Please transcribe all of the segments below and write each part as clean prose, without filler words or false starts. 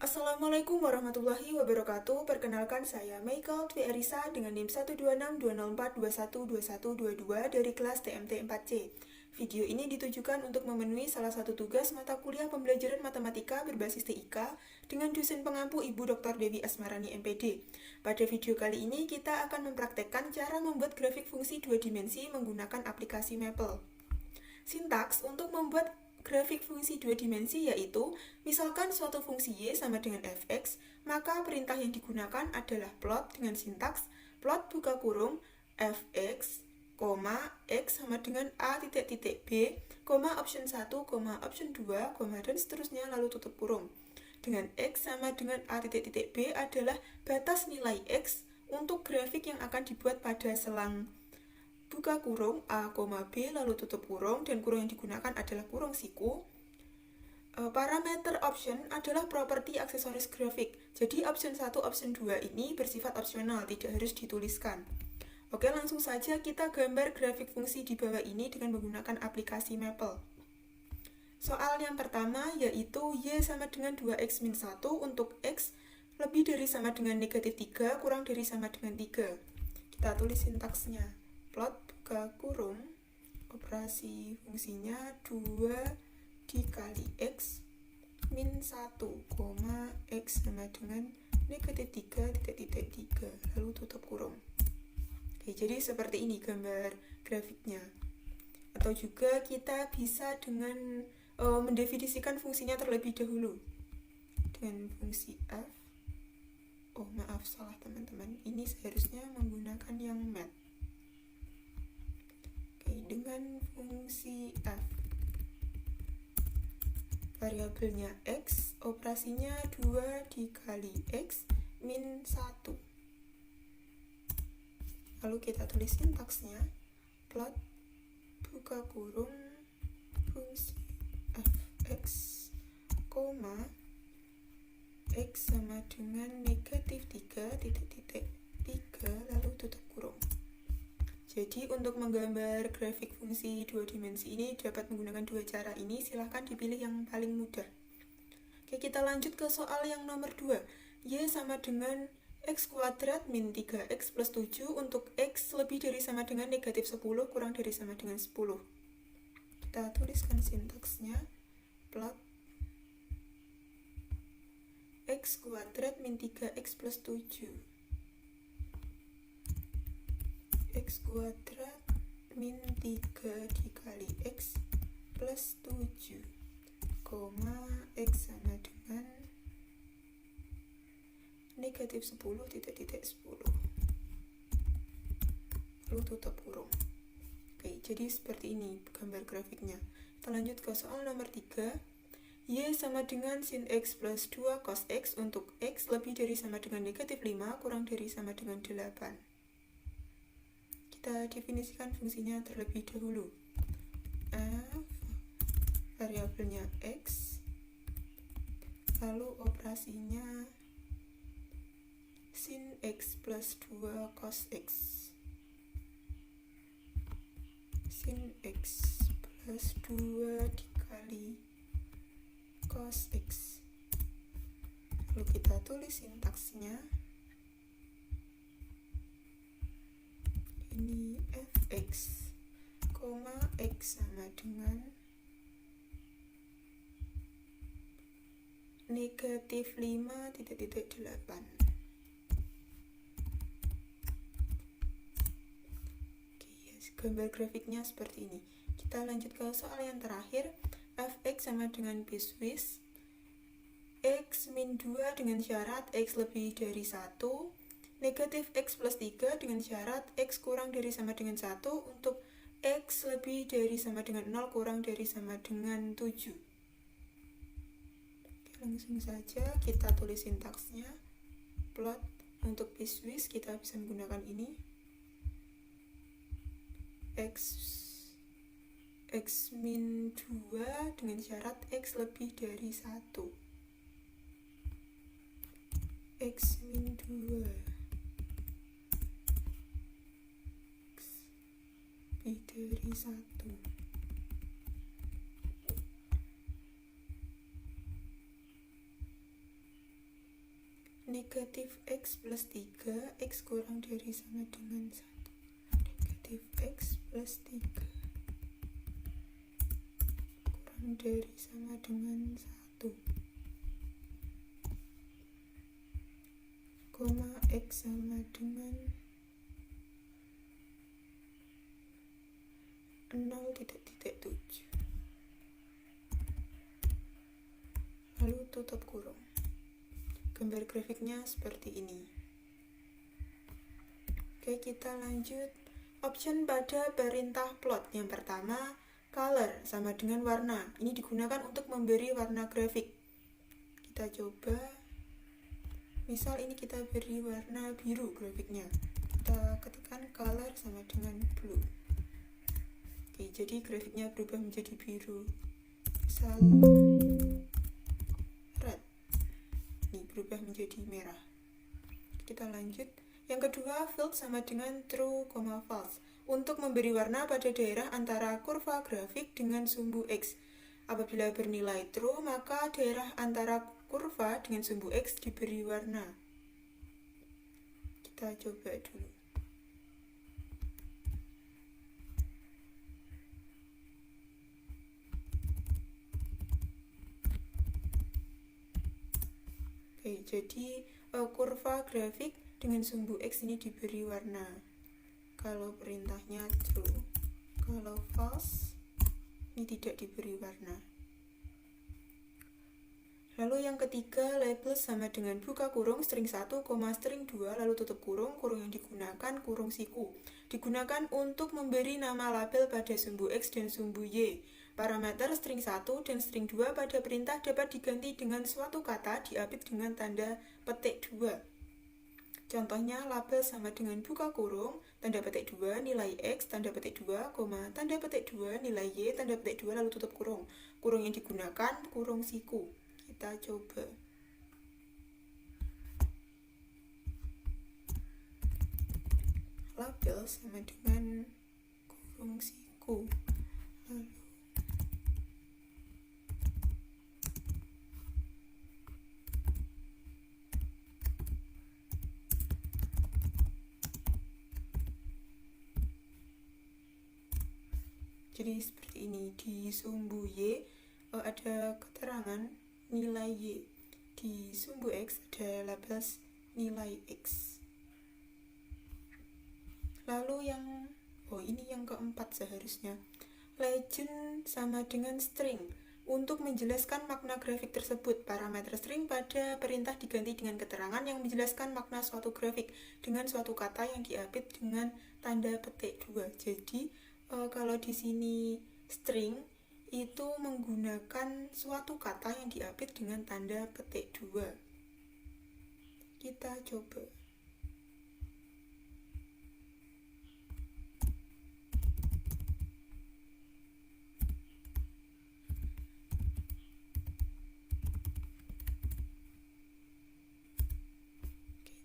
Assalamualaikum warahmatullahi wabarakatuh. Perkenalkan saya Michael Dwi Arisa dengan NIM 1262042122122 dari kelas TMT 4C. Video ini ditujukan untuk memenuhi salah satu tugas mata kuliah pembelajaran matematika berbasis TIK dengan dosen pengampu Ibu Dr. Dewi Asmarani MPD. Pada video kali ini kita akan mempraktekkan cara membuat grafik fungsi dua dimensi menggunakan aplikasi Maple. Sintaks untuk membuat grafik fungsi dua dimensi yaitu, misalkan suatu fungsi y sama dengan fx, maka perintah yang digunakan adalah plot dengan sintaks plot buka kurung fx, x sama dengan a titik titik b, option 1, option 2, dan seterusnya lalu tutup kurung. Dengan x sama dengan a titik titik b adalah batas nilai x untuk grafik yang akan dibuat pada selang buka kurung A, B lalu tutup kurung dan kurung yang digunakan adalah kurung siku. Parameter option adalah properti aksesoris grafik. Jadi option 1, option 2 ini bersifat opsional, tidak harus dituliskan. Oke, langsung saja kita gambar grafik fungsi di bawah ini dengan menggunakan aplikasi Maple. Soal yang pertama yaitu y sama dengan 2x min 1 untuk x lebih dari sama dengan negatif 3 kurang dari sama dengan 3. Kita tulis sintaksnya. Plot buka kurung, operasi fungsinya 2 dikali x min 1, x sama dengan negatif 3 titik titik 3 lalu tutup kurung. Oke, jadi seperti ini gambar grafiknya. Atau juga kita bisa dengan mendefinisikan fungsinya terlebih dahulu dengan fungsi f. Oh maaf, salah teman-teman, ini seharusnya menggunakan yang mat. Dengan fungsi f, variabelnya x, operasinya 2 dikali x min 1. Lalu kita tulis sintaksnya, plot buka kurung fungsi fx, x sama dengan negatif 3 titik titik 3 lalu tutup kurung. Jadi untuk menggambar grafik fungsi dua dimensi ini dapat menggunakan dua cara ini, silahkan dipilih yang paling mudah. Oke, kita lanjut ke soal yang nomor 2. Y sama dengan x kuadrat min 3x plus 7 untuk x lebih dari sama dengan negatif 10 kurang dari sama dengan 10. Kita tuliskan sintaksnya, plot x kuadrat min 3x plus 7. X kuadrat min 3 dikali x plus 7, x sama dengan negatif 10 titik titik 10 lalu tutup kurung. Oke, jadi seperti ini gambar grafiknya. Kita lanjut ke soal nomor 3. Y sama dengan sin x plus 2 cos x untuk x lebih dari sama dengan negatif 5 kurang dari sama dengan 8. Kita definisikan fungsinya terlebih dahulu. F, variabelnya x, lalu operasinya sin x plus 2 cos x. Sin x plus 2 dikali cos x. Lalu kita tulis sintaksnya, ini fx, x sama dengan negatif 5 titik titik 8. Gambar grafiknya seperti ini. Kita lanjut ke soal yang terakhir. Fx sama dengan biswis x min 2 dengan syarat x lebih dari 1, negatif x plus 3 dengan syarat x kurang dari sama dengan 1 untuk x lebih dari sama dengan 0 kurang dari sama dengan 7. Oke, langsung saja kita tulis sintaksnya, plot untuk biswis kita bisa menggunakan ini, x min 2 dengan syarat x lebih dari 1, x min 2 lebih dari 1. negatif X plus 3, X kurang dari sama dengan 1. Negatif X plus 3 kurang dari sama dengan 1, koma X sama dengan 0,7. Lalu tutup kurung. Gambar grafiknya seperti ini. Oke, kita lanjut. Option pada perintah plot. Yang pertama, color sama dengan warna. Ini digunakan untuk memberi warna grafik. Kita coba. Misal ini kita beri warna biru grafiknya. Kita ketikkan color sama dengan blue. Oke, jadi grafiknya berubah menjadi biru. Misal red. Ini berubah menjadi merah. Kita lanjut. Yang kedua, field sama dengan true, false. Untuk memberi warna pada daerah antara kurva grafik dengan sumbu X. Apabila bernilai true, maka daerah antara kurva dengan sumbu X diberi warna. Kita coba dulu. Oke, jadi kurva grafik dengan sumbu X ini diberi warna. Kalau perintahnya true. Kalau false, ini tidak diberi warna. Lalu yang ketiga, label sama dengan buka kurung string 1, string 2, lalu tutup kurung yang digunakan kurung siku. Digunakan untuk memberi nama label pada sumbu X dan sumbu Y. Parameter string 1 dan string 2 pada perintah dapat diganti dengan suatu kata diapit dengan tanda petik 2. Contohnya, label sama dengan buka kurung, tanda petik 2, nilai X, tanda petik 2, tanda petik 2, nilai Y, tanda petik 2, lalu tutup kurung. Kurung yang digunakan kurung siku. Kita coba. Label sama dengan kurung siku. Lalu jadi seperti ini. Di sumbu Y ada keterangan nilai Y. Di sumbu X ada label nilai X. Lalu ini yang keempat seharusnya. Legend sama dengan string. Untuk menjelaskan makna grafik tersebut, parameter string pada perintah diganti dengan keterangan yang menjelaskan makna suatu grafik dengan suatu kata yang diapit dengan tanda petik 2. Jadi kalau di sini string itu menggunakan suatu kata yang diapit dengan tanda petik 2. Kita coba.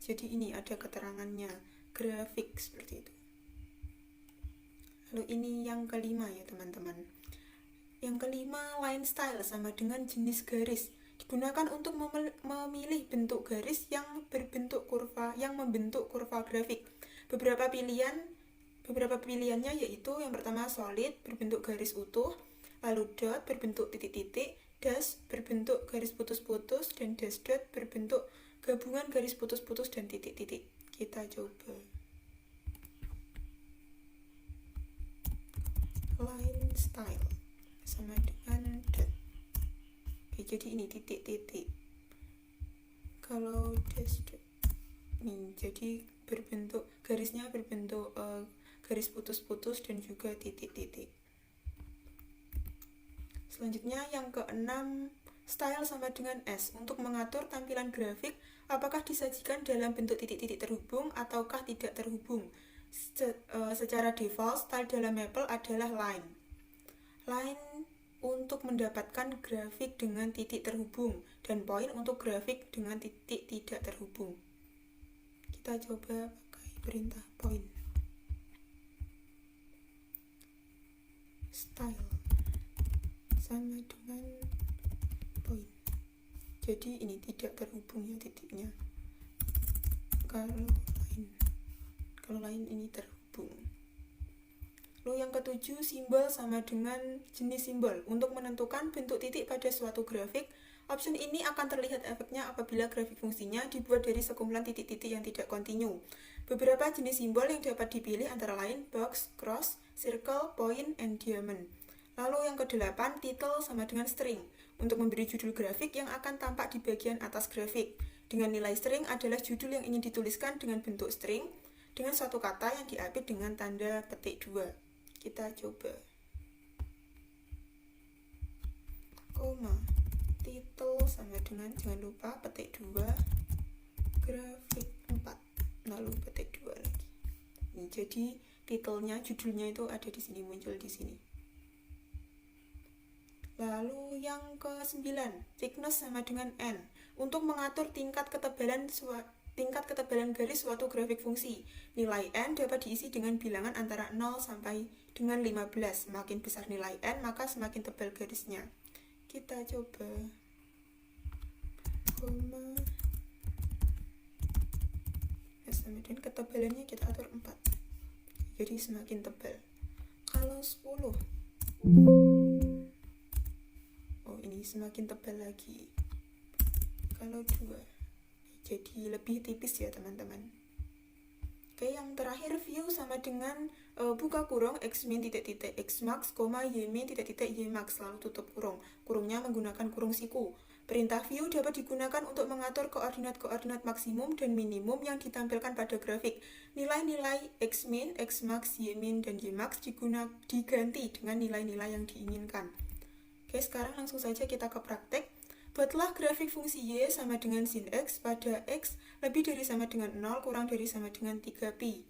Jadi ini ada keterangannya, grafik seperti itu. Lalu ini yang kelima ya teman-teman. Yang kelima, line style sama dengan jenis garis. Digunakan untuk memilih bentuk garis yang membentuk kurva grafik. Beberapa pilihannya yaitu yang pertama solid berbentuk garis utuh, lalu dot berbentuk titik-titik, dash berbentuk garis putus-putus, dan dash dot berbentuk gabungan garis putus-putus dan titik-titik. Kita coba. Line style sama dengan dot. Oke, jadi ini titik-titik. Kalau dash dot ini jadi garisnya berbentuk garis putus-putus dan juga titik-titik. Selanjutnya yang keenam, style sama dengan S. Untuk mengatur tampilan grafik, apakah disajikan dalam bentuk titik-titik terhubung ataukah tidak terhubung. Secara default, style dalam Maple adalah line. Line untuk mendapatkan grafik dengan titik terhubung, dan point untuk grafik dengan titik tidak terhubung. Kita coba pakai perintah point. Style sama dengan point. Jadi ini tidak terhubung ya titiknya. kalau lain ini terhubung. Lalu yang ketujuh, simbol sama dengan jenis simbol. Untuk menentukan bentuk titik pada suatu grafik, option ini akan terlihat efeknya apabila grafik fungsinya dibuat dari sekumpulan titik-titik yang tidak kontinu. Beberapa jenis simbol yang dapat dipilih antara lain box, cross, circle, point, and diamond. Lalu yang kedelapan, title sama dengan string. Untuk memberi judul grafik yang akan tampak di bagian atas grafik. Dengan nilai string adalah judul yang ingin dituliskan dengan bentuk string, dengan suatu kata yang diapit dengan tanda petik 2. Kita coba. Koma, title sama dengan, jangan lupa petik 2, grafik 4, lalu petik 2 lagi. Ini jadi titelnya, judulnya itu ada di sini, muncul di sini. Lalu yang ke-9, thickness sama dengan N. Untuk mengatur tingkat ketebalan garis suatu grafik fungsi. Nilai N dapat diisi dengan bilangan antara 0 sampai dengan 15. Semakin besar nilai N, maka semakin tebal garisnya. Kita coba. Sama dengan ketebalannya kita atur 4. Jadi semakin tebal. Kalau 10. Oh, ini semakin tebal lagi. Kalau 2. Jadi lebih tipis ya teman-teman. Oke, yang terakhir view sama dengan buka kurung xmin titik-titik xmax, ymin titik-titik ymax, lalu tutup kurung. Kurungnya menggunakan kurung siku. Perintah view dapat digunakan untuk mengatur koordinat-koordinat maksimum dan minimum yang ditampilkan pada grafik. Nilai-nilai xmin, xmax, ymin, dan ymax diganti dengan nilai-nilai yang diinginkan. Oke, sekarang langsung saja kita ke praktek. Buatlah grafik fungsi y sama dengan sin x pada x lebih dari sama dengan 0 kurang dari sama dengan 3pi.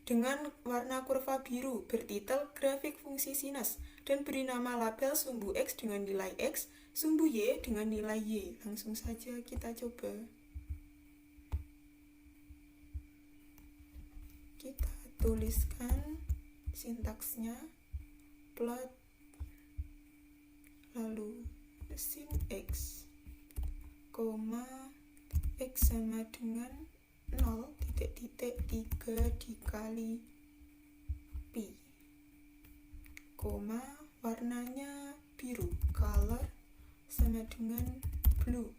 Dengan warna kurva biru bertitel grafik fungsi sinus dan beri nama label sumbu x dengan nilai x, sumbu y dengan nilai y. Langsung saja kita coba. Kita tuliskan sintaksnya, plot, lalu sin x, x sama dengan 0 titik-titik 3 dikali pi, warnanya biru, color sama dengan blue,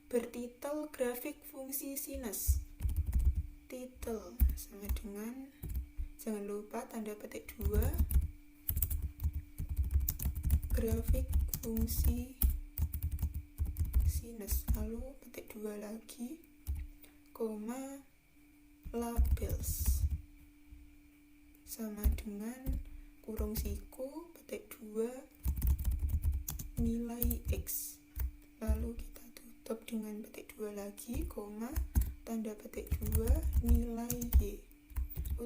bertitel grafik fungsi sinus, title sama dengan, jangan lupa tanda petik 2, grafik fungsi sinus, lalu petik 2 lagi, labels sama dengan kurung siku petik 2 nilai x, lalu kita tutup dengan petik 2 lagi, tanda petik 2 nilai y,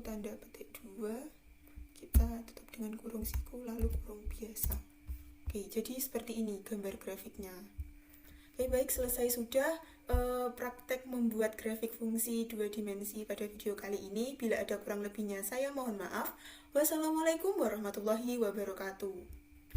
tanda petik 2 kita tutup dengan kurung siku lalu kurung biasa. Oke, jadi seperti ini gambar grafiknya. Oke, baik, selesai sudah praktek membuat grafik fungsi 2 dimensi pada video kali ini. Bila ada kurang lebihnya saya mohon maaf. Wassalamualaikum warahmatullahi wabarakatuh.